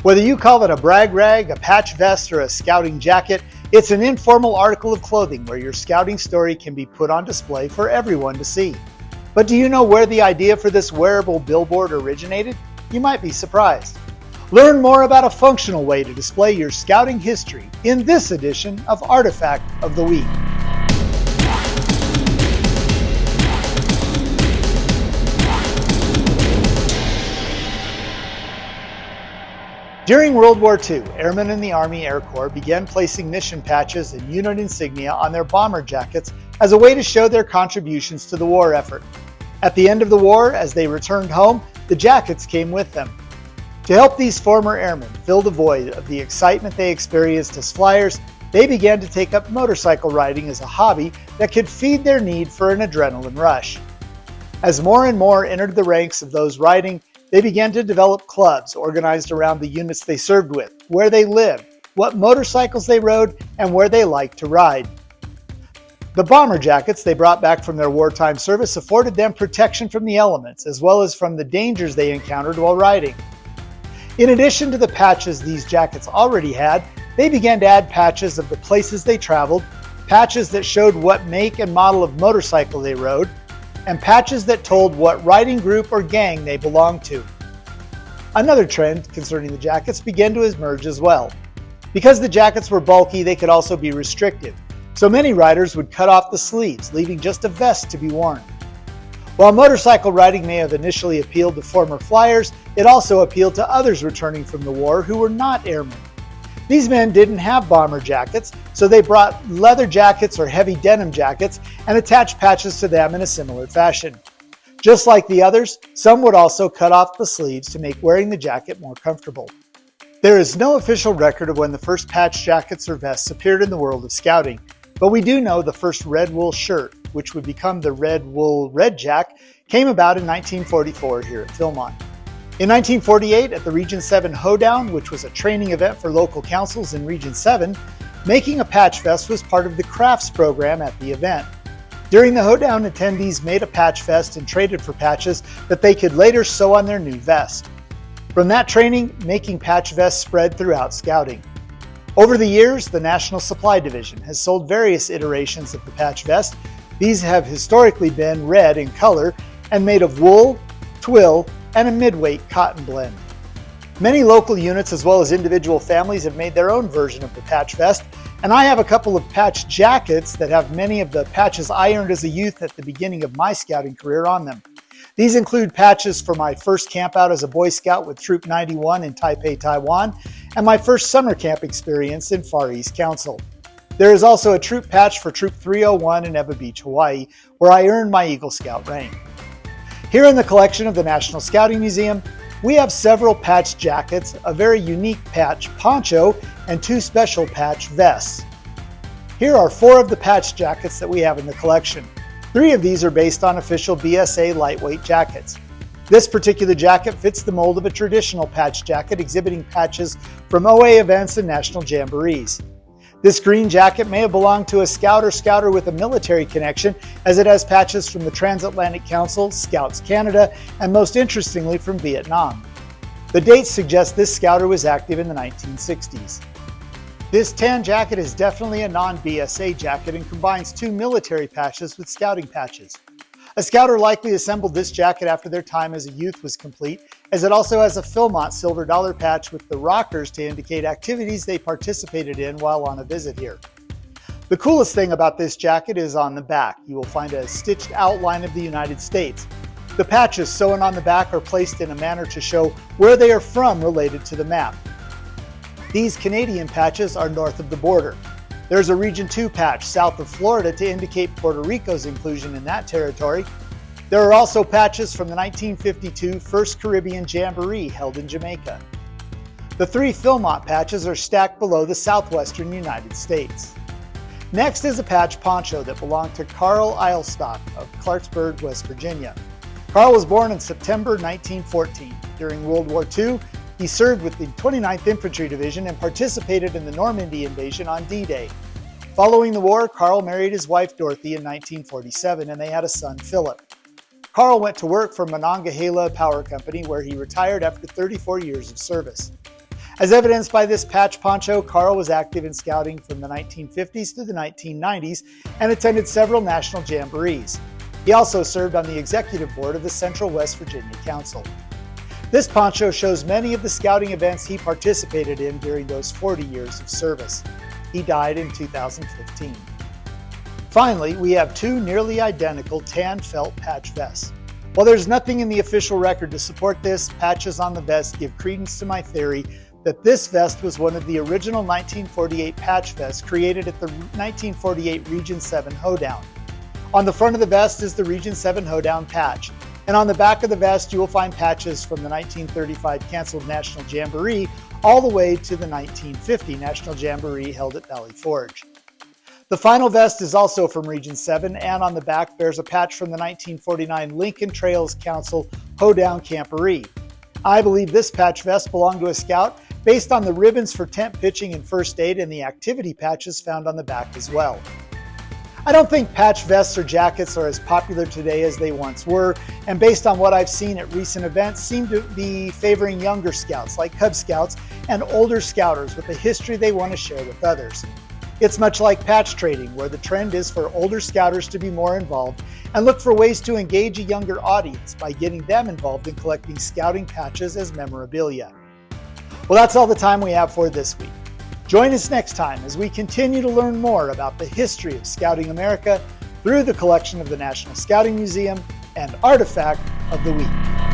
Whether you call it a brag rag, a patch vest, or a scouting jacket, it's an informal article of clothing where your scouting story can be put on display for everyone to see. But do you know where the idea for this wearable billboard originated? You might be surprised. Learn more about a functional way to display your scouting history in this edition of Artifact of the Week. During World War II, airmen in the Army Air Corps began placing mission patches and unit insignia on their bomber jackets as a way to show their contributions to the war effort. At the end of the war, as they returned home, the jackets came with them. To help these former airmen fill the void of the excitement they experienced as flyers, they began to take up motorcycle riding as a hobby that could feed their need for an adrenaline rush. As more and more entered the ranks of those riding, they began to develop clubs organized around the units they served with, where they lived, what motorcycles they rode, and where they liked to ride. The bomber jackets they brought back from their wartime service afforded them protection from the elements, as well as from the dangers they encountered while riding. In addition to the patches these jackets already had, they began to add patches of the places they traveled, patches that showed what make and model of motorcycle they rode, and patches that told what riding group or gang they belonged to. Another trend concerning the jackets began to emerge as well. Because the jackets were bulky, they could also be restrictive, so many riders would cut off the sleeves, leaving just a vest to be worn. While motorcycle riding may have initially appealed to former flyers, it also appealed to others returning from the war who were not airmen. These men didn't have bomber jackets, so they brought leather jackets or heavy denim jackets and attached patches to them in a similar fashion. Just like the others, some would also cut off the sleeves to make wearing the jacket more comfortable. There is no official record of when the first patch jackets or vests appeared in the world of scouting, but we do know the first red wool shirt, which would become the red wool red jack, came about in 1944 here at Philmont. In 1948, at the Region 7 Hoedown, which was a training event for local councils in Region 7, making a patch vest was part of the crafts program at the event. During the Hoedown, attendees made a patch vest and traded for patches that they could later sew on their new vest. From that training, making patch vests spread throughout scouting. Over the years, the National Supply Division has sold various iterations of the patch vest. These have historically been red in color and made of wool, twill, and a mid-weight cotton blend. Many local units as well as individual families have made their own version of the patch vest, and I have a couple of patch jackets that have many of the patches I earned as a youth at the beginning of my scouting career on them. These include patches for my first camp out as a Boy Scout with Troop 91 in Taipei, Taiwan, and my first summer camp experience in Far East Council. There is also a troop patch for Troop 301 in Ewa Beach, Hawaii, where I earned my Eagle Scout rank. Here in the collection of the National Scouting Museum, we have several patch jackets, a very unique patch poncho, and two special patch vests. Here are 4 of the patch jackets that we have in the collection. 3 of these are based on official BSA lightweight jackets. This particular jacket fits the mold of a traditional patch jacket exhibiting patches from OA events and national jamborees. This green jacket may have belonged to a scout or scouter with a military connection, as it has patches from the Transatlantic Council, Scouts Canada, and most interestingly from Vietnam. The dates suggest this scouter was active in the 1960s. This tan jacket is definitely a non-BSA jacket and combines 2 military patches with scouting patches. A scouter likely assembled this jacket after their time as a youth was complete, as it also has a Philmont silver dollar patch with the rockers to indicate activities they participated in while on a visit here. The coolest thing about this jacket is on the back. You will find a stitched outline of the United States. The patches sewn on the back are placed in a manner to show where they are from related to the map. These Canadian patches are north of the border. There's a Region 2 patch south of Florida to indicate Puerto Rico's inclusion in that territory. There are also patches from the 1952 First Caribbean Jamboree held in Jamaica. The 3 Philmont patches are stacked below the southwestern United States. Next is a patch poncho that belonged to Carl Eilstock of Clarksburg, West Virginia. Carl was born in September 1914. During World War II, he served with the 29th Infantry Division and participated in the Normandy invasion on D-Day. Following the war, Carl married his wife Dorothy in 1947 and they had a son, Philip. Carl went to work for Monongahela Power Company where he retired after 34 years of service. As evidenced by this patch poncho, Carl was active in scouting from the 1950s through the 1990s and attended several national jamborees. He also served on the executive board of the Central West Virginia Council. This poncho shows many of the scouting events he participated in during those 40 years of service. He died in 2015. Finally, we have two nearly identical tan felt patch vests. While there's nothing in the official record to support this, patches on the vest give credence to my theory that this vest was one of the original 1948 patch vests created at the 1948 Region 7 hoedown. On the front of the vest is the Region 7 hoedown patch, and on the back of the vest you will find patches from the 1935 canceled National Jamboree all the way to the 1950 National Jamboree held at Valley Forge. The final vest is also from Region 7, and on the back bears a patch from the 1949 Lincoln Trails Council hoedown camporee. I believe this patch vest belonged to a scout based on the ribbons for tent pitching and first aid and the activity patches found on the back as well. I don't think patch vests or jackets are as popular today as they once were, and based on what I've seen at recent events, seem to be favoring younger scouts like Cub Scouts and older scouters with a history they want to share with others. It's much like patch trading, where the trend is for older scouters to be more involved and look for ways to engage a younger audience by getting them involved in collecting scouting patches as memorabilia. Well, that's all the time we have for this week. Join us next time as we continue to learn more about the history of Scouting America through the collection of the National Scouting Museum and Artifact of the Week.